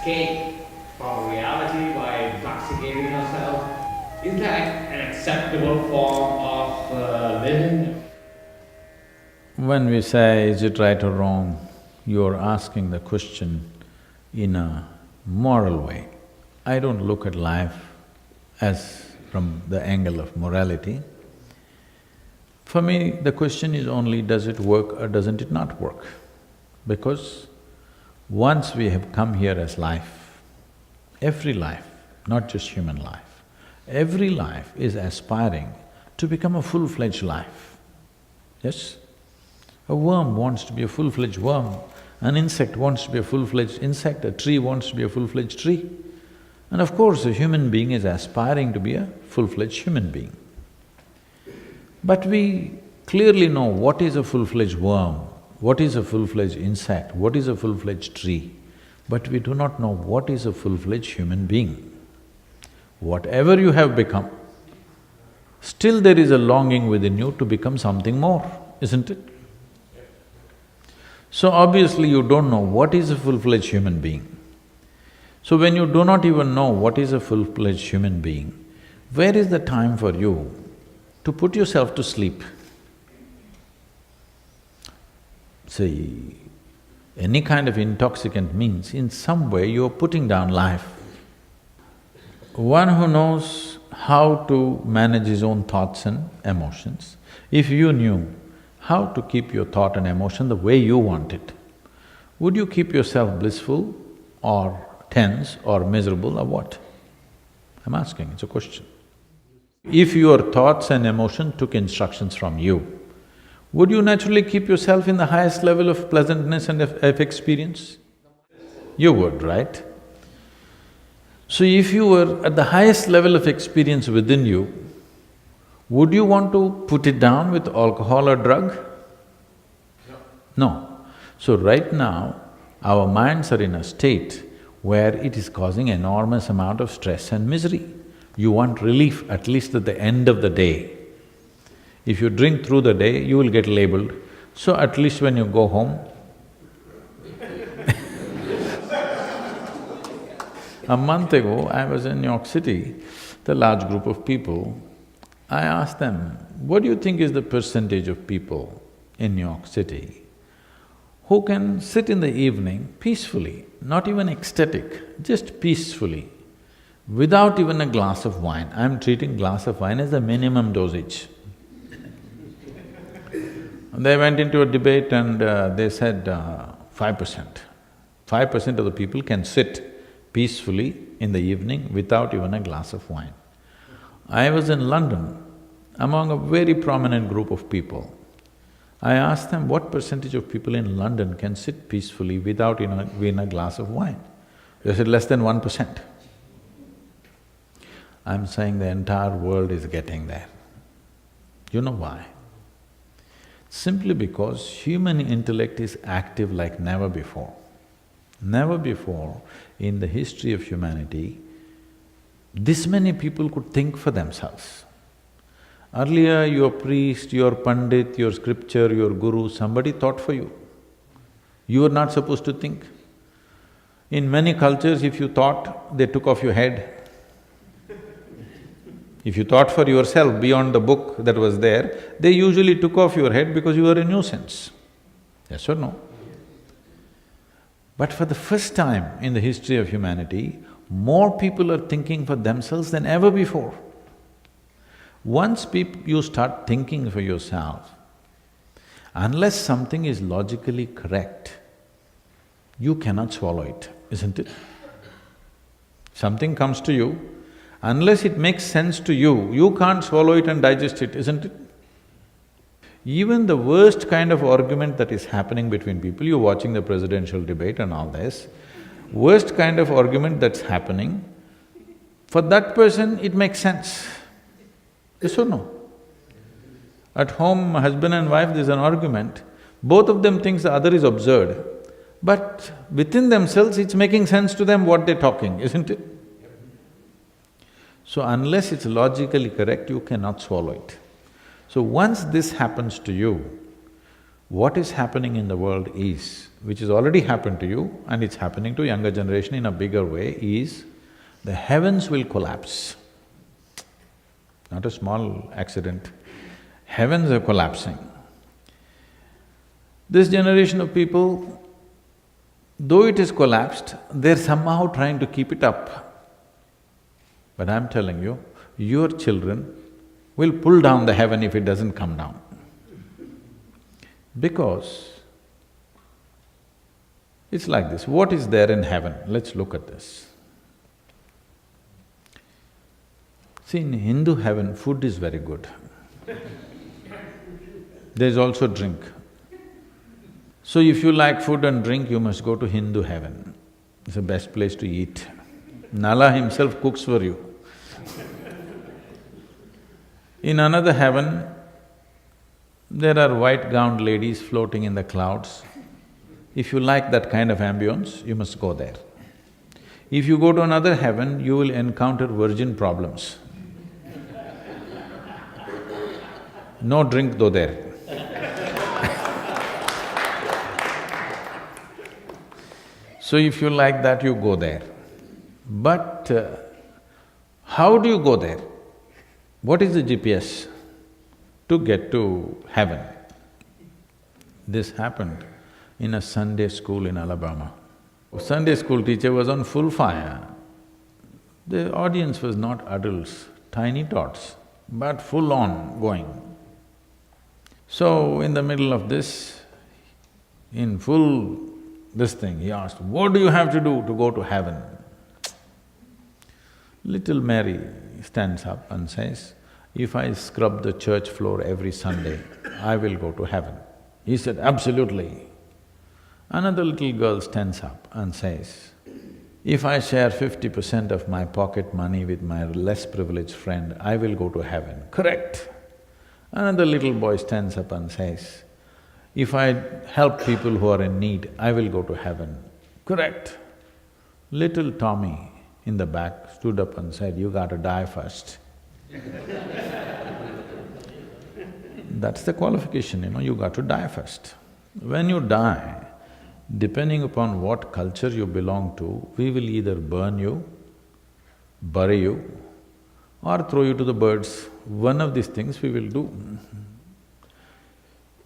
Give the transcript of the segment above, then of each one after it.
escape from reality by intoxicating ourselves? Is that an acceptable form of living? When we say, is it right or wrong, you're asking the question in a moral way. I don't look at life as from the angle of morality. For me, the question is only, does it work or doesn't it not work? Because once we have come here as life, every life, not just human life, every life is aspiring to become a full-fledged life. Yes? A worm wants to be a full-fledged worm, an insect wants to be a full-fledged insect, a tree wants to be a full-fledged tree. And of course, a human being is aspiring to be a full-fledged human being. But we clearly know what is a full-fledged worm, what is a full-fledged insect, what is a full-fledged tree, but we do not know what is a full-fledged human being. Whatever you have become, still there is a longing within you to become something more, isn't it? So obviously you don't know what is a full-fledged human being. So when you do not even know what is a full-fledged human being, where is the time for you to put yourself to sleep? See, any kind of intoxicant means in some way you're putting down life. One who knows how to manage his own thoughts and emotions, if you knew how to keep your thought and emotion the way you want it, would you keep yourself blissful or tense or miserable or what? I'm asking, it's a question. If your thoughts and emotion took instructions from you, would you naturally keep yourself in the highest level of pleasantness and of experience? You would, right? So if you were at the highest level of experience within you, would you want to put it down with alcohol or drug? No. So right now, our minds are in a state where it is causing enormous amount of stress and misery. You want relief at least at the end of the day. If you drink through the day, you will get labeled, so at least when you go home, a month ago, I was in New York City, the large group of people. I asked them, what do you think is the percentage of people in New York City who can sit in the evening peacefully, not even ecstatic, just peacefully, without even a glass of wine? I'm treating glass of wine as the minimum dosage. They went into a debate and they said 5%. 5% of the people can sit peacefully in the evening without even a glass of wine. I was in London among a very prominent group of people. I asked them, what percentage of people in London can sit peacefully without even a glass of wine? They said less than 1%. I'm saying the entire world is getting there. You know why? Simply because human intellect is active like never before. Never before in the history of humanity, this many people could think for themselves. Earlier, your priest, your pandit, your scripture, your guru, somebody thought for you. You were not supposed to think. In many cultures, if you thought, they took off your head. If you thought for yourself beyond the book that was there, they usually took off your head because you were a nuisance. Yes or no? But for the first time in the history of humanity, more people are thinking for themselves than ever before. Once you start thinking for yourself, unless something is logically correct, you cannot swallow it, isn't it? Something comes to you, unless it makes sense to you, you can't swallow it and digest it, isn't it? Even the worst kind of argument that is happening between people, you're watching the presidential debate and all this, worst kind of argument that's happening, for that person it makes sense. Yes or no? At home, husband and wife, there's an argument, both of them thinks the other is absurd, but within themselves it's making sense to them what they're talking, isn't it? So unless it's logically correct, you cannot swallow it. So once this happens to you, What is happening in the world is, which has already happened to you and it's happening to younger generation in a bigger way, is the heavens will collapse. Not a small accident. Heavens are collapsing. This generation of people, though it is collapsed, they're somehow trying to keep it up. But I'm telling you, your children will pull down the heaven if it doesn't come down. Because it's like this, what is there in heaven? Let's look at this. See, in Hindu heaven, food is very good. There's also drink. So if you like food and drink, you must go to Hindu heaven. It's the best place to eat. Nala himself cooks for you. In another heaven, there are white-gowned ladies floating in the clouds. If you like that kind of ambience, you must go there. If you go to another heaven, you will encounter virgin problems. No drink though there. So if you like that, you go there. But how do you go there? What is the GPS to get to heaven? This happened in a Sunday school in Alabama. A Sunday school teacher was on full fire. The audience was not adults, tiny tots, but full on going. So in the middle of this, in full this thing, he asked, "What do you have to do to go to heaven?" Little Mary stands up and says, "If I scrub the church floor every Sunday, I will go to heaven." He said, "Absolutely." Another little girl stands up and says, "If I share 50% of my pocket money with my less privileged friend, I will go to heaven." Correct. Another little boy stands up and says, "If I help people who are in need, I will go to heaven." Correct. Little Tommy in the back stood up and said, "You gotta die first." That's the qualification, you got to die first. When you die, depending upon what culture you belong to, we will either burn you, bury you, or throw you to the birds. One of these things we will do.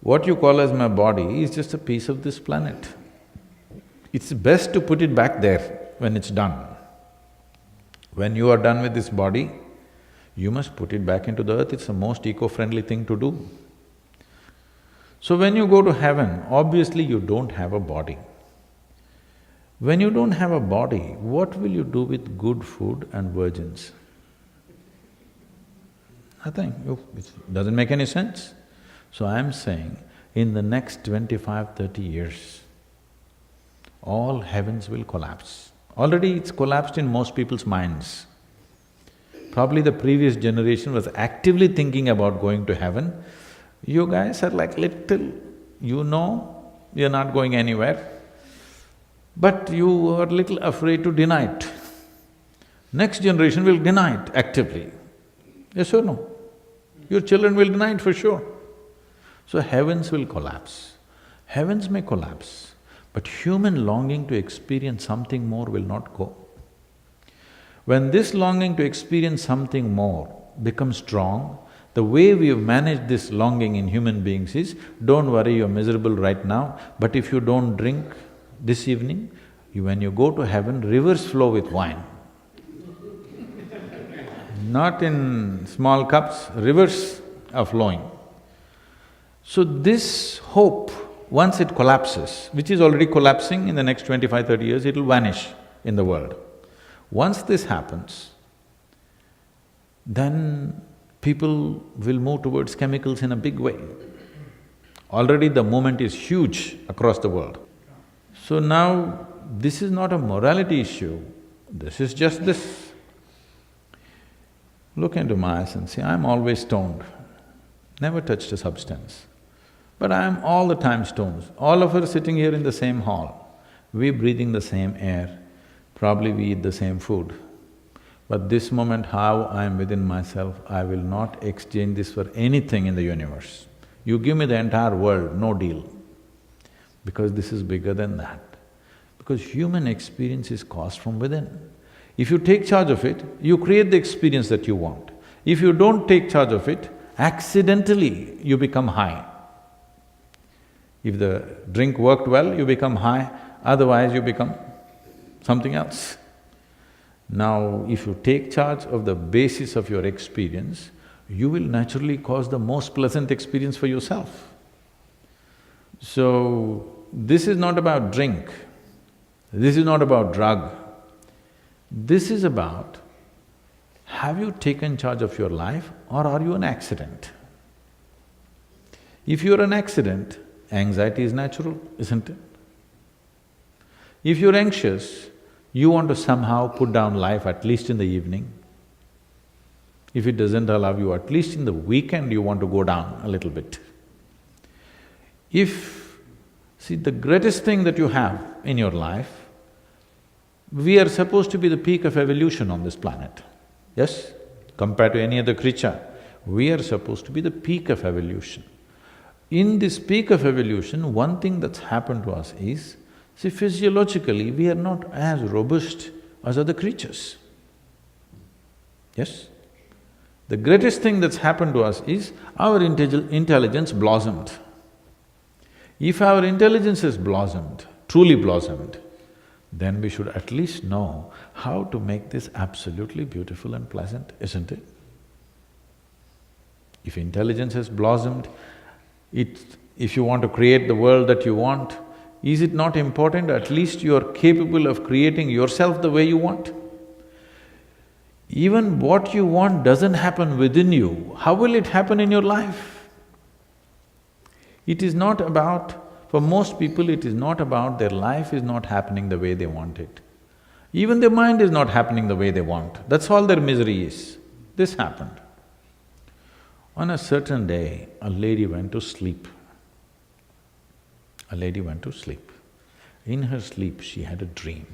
What you call as my body is just a piece of this planet. It's best to put it back there when it's done. When you are done with this body, you must put it back into the earth, it's the most eco-friendly thing to do. So when you go to heaven, obviously you don't have a body. When you don't have a body, what will you do with good food and virgins? Nothing. It doesn't make any sense. So I'm saying, in the next 25, 30 years, all heavens will collapse. Already it's collapsed in most people's minds. Probably the previous generation was actively thinking about going to heaven. You guys are like little, you're not going anywhere, but you are little afraid to deny it. Next generation will deny it actively. Yes or no? Your children will deny it for sure. So heavens will collapse. Heavens may collapse, but human longing to experience something more will not go. When this longing to experience something more becomes strong, the way we have managed this longing in human beings is, don't worry, you're miserable right now, but if you don't drink this evening, when you go to heaven, rivers flow with wine. Not in small cups, rivers are flowing. So this hope, once it collapses, which is already collapsing in the next 25, 30 years, it'll vanish in the world. Once this happens, then people will move towards chemicals in a big way. Already the movement is huge across the world. So now, this is not a morality issue, this is just this. Look into my eyes and say, I'm always stoned, never touched a substance. But I am all the time stoned. All of us sitting here in the same hall, we breathing the same air, probably we eat the same food. But this moment, how I am within myself, I will not exchange this for anything in the universe. You give me the entire world, no deal. because this is bigger than that. Because human experience is caused from within. If you take charge of it, you create the experience that you want. If you don't take charge of it, accidentally you become high. If the drink worked well, you become high, otherwise you become something else. Now, if you take charge of the basis of your experience, you will naturally cause the most pleasant experience for yourself. So, this is not about drink, this is not about drug. This is about, have you taken charge of your life or are you an accident? If you're an accident, anxiety is natural, isn't it? If you're anxious, you want to somehow put down life at least in the evening. If it doesn't allow you, at least in the weekend you want to go down a little bit. See, the greatest thing that you have in your life, we are supposed to be the peak of evolution on this planet, yes? Compared to any other creature, we are supposed to be the peak of evolution. In this peak of evolution, one thing that's happened to us is, see, physiologically, we are not as robust as other creatures. Yes? The greatest thing that's happened to us is our intelligence blossomed. If our intelligence has blossomed, truly blossomed, then we should at least know how to make this absolutely beautiful and pleasant, isn't it? If intelligence has blossomed, if you want to create the world that you want, is it not important at least you are capable of creating yourself the way you want? Even what you want doesn't happen within you, how will it happen in your life? It is not about… For most people, it is not about their life is not happening the way they want it. Even their mind is not happening the way they want, that's all their misery is. This happened. On a certain day, a lady went to sleep. A lady went to sleep. In her sleep, she had a dream.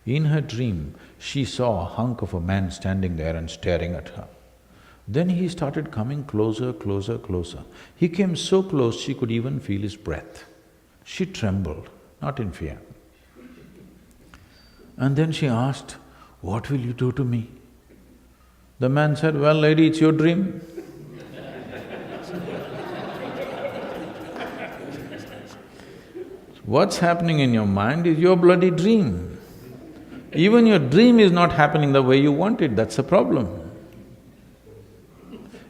In her dream, she saw a hunk of a man standing there and staring at her. Then he started coming closer, closer, closer. He came so close she could even feel his breath. She trembled, not in fear. And then she asked, "What will you do to me?" The man said, "Well, lady, it's your dream." What's happening in your mind is your bloody dream. Even your dream is not happening the way you want it, that's a problem.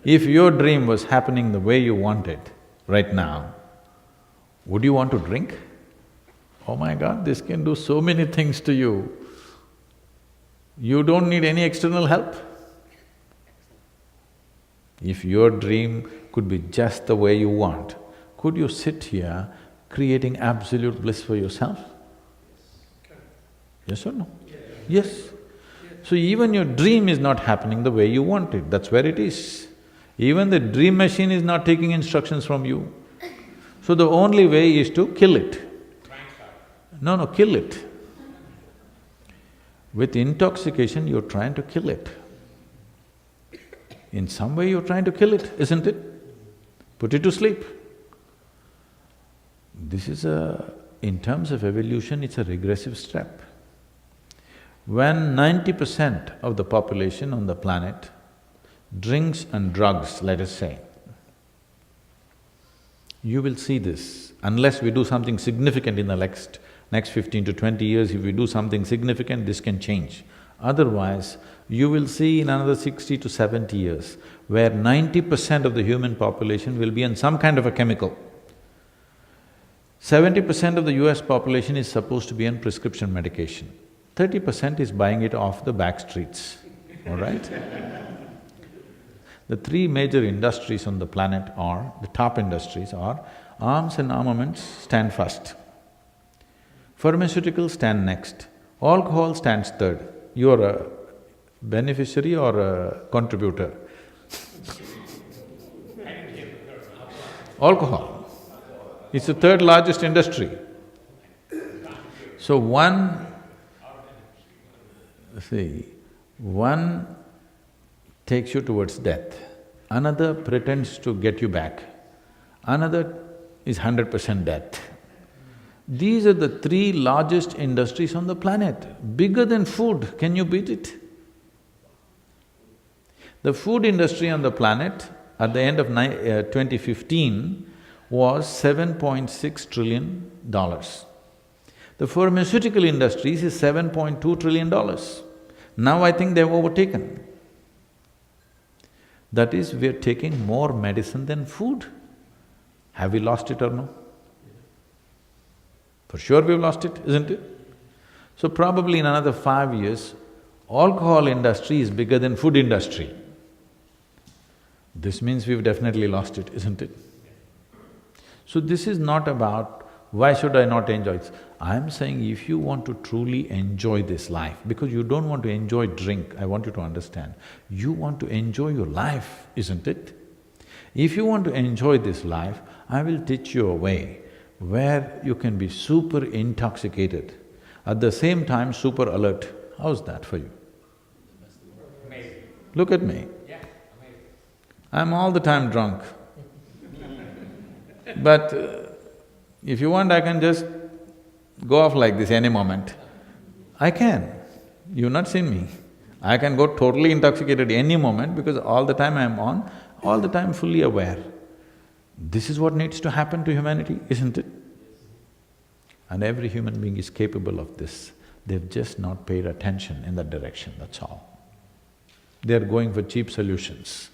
If your dream was happening the way you want it right now, would you want to drink? Oh my God, this can do so many things to you. You don't need any external help. If your dream could be just the way you want, could you sit here creating absolute bliss for yourself? Yes or no? Yes. So even your dream is not happening the way you want it, that's where it is. Even the dream machine is not taking instructions from you. So the only way is to kill it. No, kill it. With intoxication, you're trying to kill it. In some way, you're trying to kill it, isn't it? Put it to sleep. This is in terms of evolution, it's a regressive step. When 90% of the population on the planet drinks and drugs, let us say, you will see this. Unless we do something significant in the next 15 to 20 years, if we do something significant, this can change. Otherwise, you will see in another 60 to 70 years, where 90% of the human population will be on some kind of a chemical. 70% of the US population is supposed to be on prescription medication. 30% is buying it off the back streets, all right? The three major industries on the planet are, the top industries are, arms and armaments stand first, pharmaceuticals stand next, alcohol stands third. You're a beneficiary or a contributor? Alcohol. It's the third largest industry. So one takes you towards death, another pretends to get you back, another is 100% death. These are the three largest industries on the planet, bigger than food. Can you beat it? The food industry on the planet at the end of 2015 was $7.6 trillion. The pharmaceutical industries is $7.2 trillion. Now I think they've overtaken. That is, we're taking more medicine than food. Have we lost it or no? For sure we've lost it, isn't it? So probably in another 5 years, alcohol industry is bigger than food industry. This means we've definitely lost it, isn't it? So this is not about, why should I not enjoy it? I'm saying if you want to truly enjoy this life, because you don't want to enjoy drink, I want you to understand, you want to enjoy your life, isn't it? If you want to enjoy this life, I will teach you a way where you can be super intoxicated, at the same time super alert. How's that for you? Amazing. Look at me. Yeah, amazing. I'm all the time drunk. But if you want, I can just go off like this any moment. I can. You've not seen me. I can go totally intoxicated any moment because all the time I'm on, all the time fully aware. This is what needs to happen to humanity, isn't it? And every human being is capable of this. They've just not paid attention in that direction, that's all. They're going for cheap solutions.